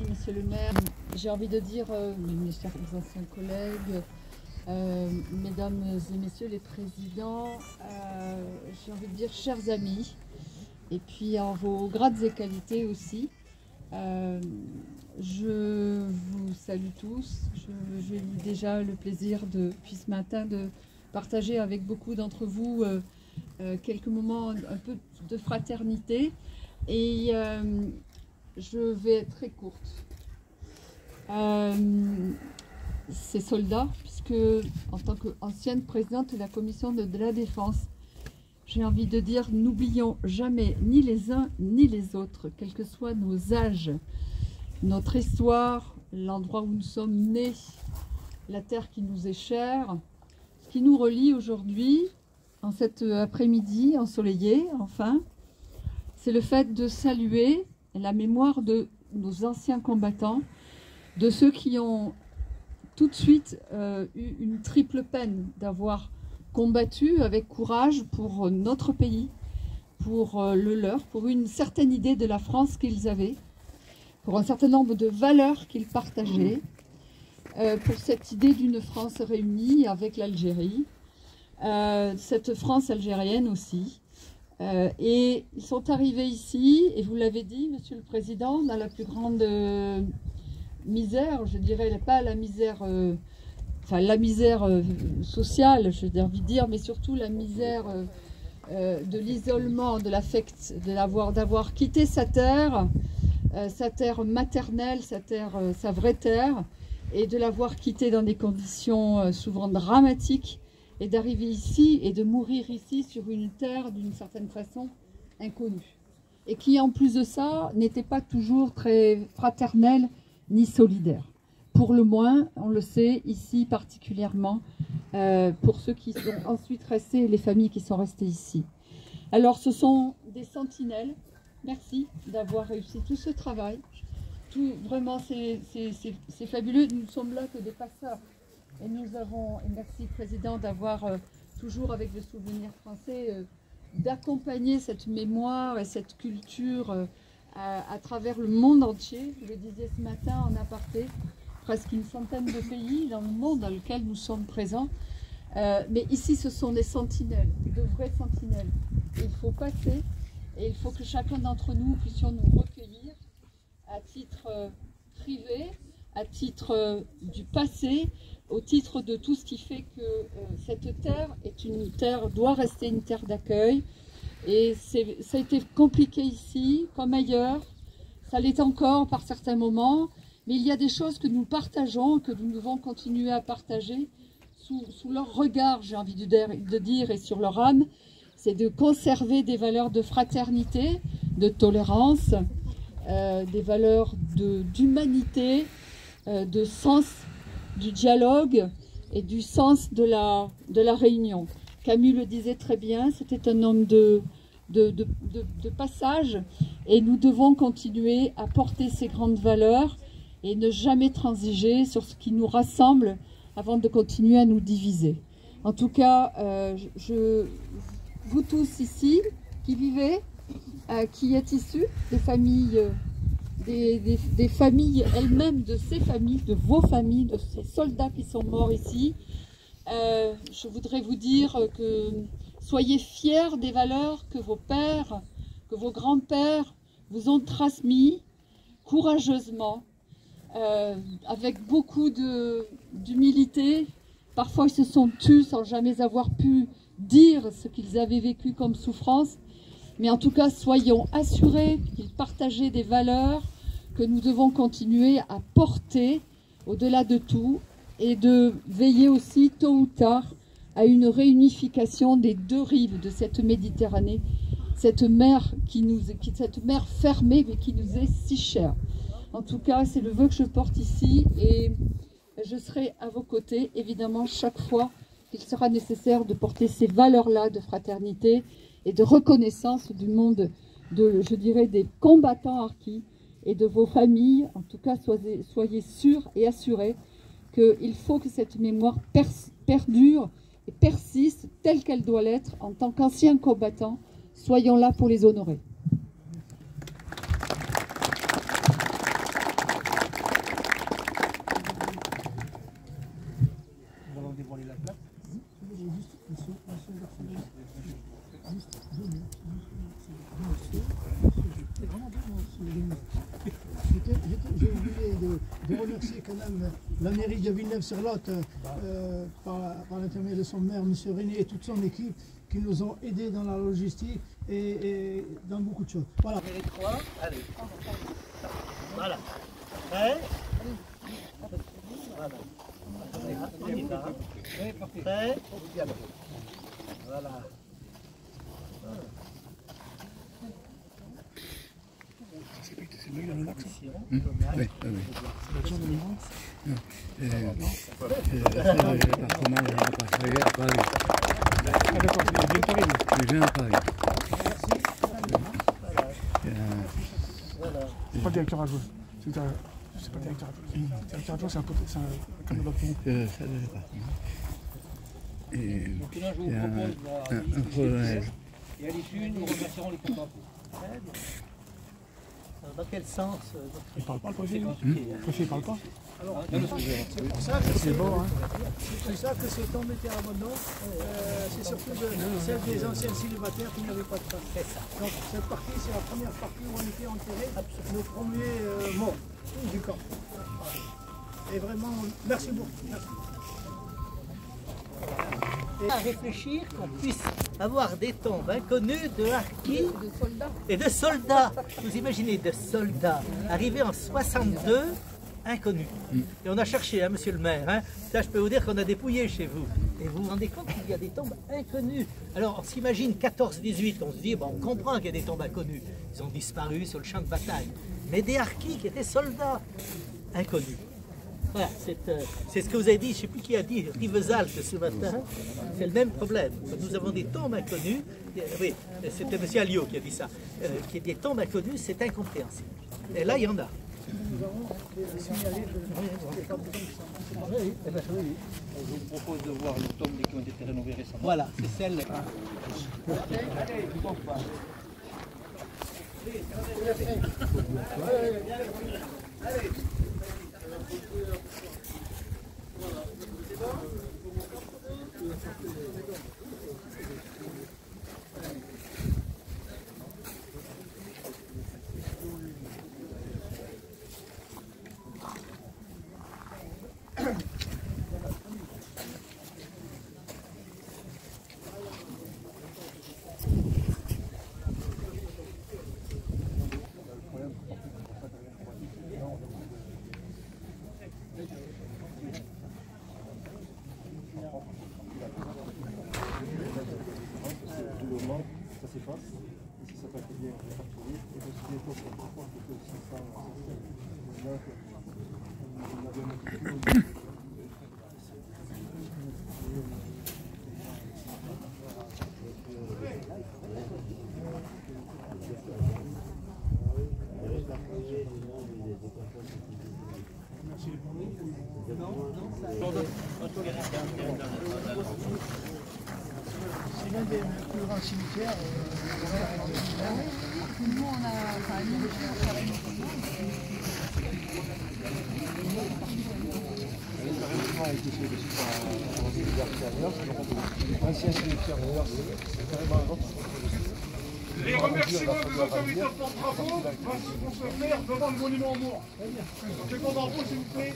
Monsieur le maire. J'ai envie de dire, mes chers anciens collègues, mesdames et messieurs les présidents, j'ai envie de dire chers amis, et puis en vos grades et qualités aussi. Je vous salue tous. J'ai eu déjà le plaisir depuis ce matin de partager avec beaucoup d'entre vous quelques moments un peu de fraternité. Et je vais être très courte. Ces soldats, puisque en tant qu'ancienne présidente de la commission de la défense, j'ai envie de dire, n'oublions jamais ni les uns ni les autres, quels que soient nos âges, notre histoire, l'endroit où nous sommes nés, la terre qui nous est chère, ce qui nous relie aujourd'hui, en cet après-midi ensoleillé, enfin, c'est le fait de saluer la mémoire de nos anciens combattants, de ceux qui ont tout de suite eu une triple peine d'avoir combattu avec courage pour notre pays, pour le leur, pour une certaine idée de la France qu'ils avaient, pour un certain nombre de valeurs qu'ils partageaient, pour cette idée d'une France réunie avec l'Algérie, cette France algérienne aussi. Et ils sont arrivés ici, et vous l'avez dit, Monsieur le Président, dans la plus grande misère, je dirais pas la misère, enfin la misère sociale, j'ai envie de dire, mais surtout la misère de l'isolement, de l'affect, d'avoir quitté sa terre maternelle, sa vraie terre, et de l'avoir quittée dans des conditions souvent dramatiques, et d'arriver ici et de mourir ici sur une terre d'une certaine façon inconnue. Et qui en plus de ça n'était pas toujours très fraternelle ni solidaire. Pour le moins, on le sait ici particulièrement, pour ceux qui sont ensuite restés, les familles qui sont restées ici. Alors ce sont des sentinelles. Merci d'avoir réussi tout ce travail. Vraiment c'est fabuleux. Nous ne sommes là que des passeurs. Et nous avons, et merci Président d'avoir toujours avec le souvenir français, d'accompagner cette mémoire et cette culture à travers le monde entier. Je le disais ce matin en aparté, presque une centaine de pays dans le monde dans lequel nous sommes présents. Mais ici ce sont des sentinelles, de vraies sentinelles. Et il faut passer, et il faut que chacun d'entre nous puissions nous recueillir à titre privé, à titre du passé, au titre de tout ce qui fait que cette terre doit rester une terre d'accueil. Et ça a été compliqué ici, comme ailleurs, ça l'est encore par certains moments, mais il y a des choses que nous partageons, que nous devons continuer à partager sous leur regard, j'ai envie de dire, et sur leur âme. C'est de conserver des valeurs de fraternité, de tolérance, des valeurs d'humanité, de sens du dialogue et du sens de la réunion. Camus le disait très bien, c'était un homme de passage, et nous devons continuer à porter ces grandes valeurs et ne jamais transiger sur ce qui nous rassemble avant de continuer à nous diviser. En tout cas, vous tous ici qui vivez, qui êtes issus des familles, des familles elles-mêmes, de ces familles, de vos familles, de ces soldats qui sont morts ici, je voudrais vous dire que soyez fiers des valeurs que vos pères, que vos grands-pères vous ont transmis courageusement, avec beaucoup d'humilité. Parfois ils se sont tus sans jamais avoir pu dire ce qu'ils avaient vécu comme souffrance, mais en tout cas soyons assurés qu'ils partageaient des valeurs que nous devons continuer à porter au-delà de tout, et de veiller aussi tôt ou tard à une réunification des deux rives de cette Méditerranée, cette mer cette mer fermée mais qui nous est si chère. En tout cas, c'est le vœu que je porte ici, et je serai à vos côtés évidemment chaque fois qu'il sera nécessaire de porter ces valeurs-là de fraternité et de reconnaissance du monde, je dirais, des combattants harkis et de vos familles. En tout cas, soyez sûrs et assurés qu'il faut que cette mémoire perdure et persiste telle qu'elle doit l'être en tant qu'anciens combattants. Soyons là pour les honorer. de remercier quand même la mairie de Villeneuve-sur-Lot par l'intermédiaire de son maire, M. René, et toute son équipe qui nous ont aidés dans la logistique et dans beaucoup de choses. Voilà. Les trois, allez. Voilà. Prêt? Voilà. On y va. Prêt? Voilà. C'est lui, il a le lac, ça? Oui, oui. Le département de la passerelle à Paris. Ah d'accord, il vient de Paris. Il vient à Paris. C'est pas le directeur adjoint. C'est pas le directeur adjoint. Le directeur adjoint, c'est un candidat pour vous. Ça ne l'est pas. Et il y a un problème. Et à l'issue, nous remercierons les copains. dans quel sens Il parle pas le préfet, le préfet il parle pas. Alors, C'est pour ça que c'est beau, hein. C'est ça que ces tombes étaient à abandon. C'est surtout celle des anciens célibataires qui n'avaient pas de place. Donc cette partie, c'est la première partie où on était enterrés, nos premiers morts du camp. Et vraiment, merci beaucoup. Merci. Et à réfléchir qu'on puisse avoir des tombes inconnues de harkis et de soldats. Vous imaginez, de soldats arrivés en 62, inconnus. Et on a cherché, hein, monsieur le maire, hein. Ça je peux vous dire qu'on a dépouillé chez vous. Et vous vous rendez compte qu'il y a des tombes inconnues. Alors on s'imagine 14-18, on se dit, bon, on comprend qu'il y a des tombes inconnues. Ils ont disparu sur le champ de bataille. Mais des harkis qui étaient soldats, inconnus. Voilà, c'est ce que vous avez dit, je ne sais plus qui a dit, Rivesaltes ce matin, c'est le même problème. Nous avons des tombes inconnues, oui, c'était M. Alliot qui a dit ça, qui est des tombes inconnues, c'est incompréhensible. Et là, il y en a. Nous avons signalé je vous propose de voir les tombes qui ont été rénovées récemment. Voilà, c'est celle. Allez. Ça s'efface, et si ça passe bien, on va parcourir, et donc si les choses sont trop fortes, que si ça c'est l'un des plus grands cimetières. Nous, on a, enfin, nous, on travaille a été fait dessus par un cimetière l'ancien cimetière c'est carrément un autre. Les remerciements des autorités pour travaux vont se faire devant le monument aux morts. C'est qu'on s'il vous plaît.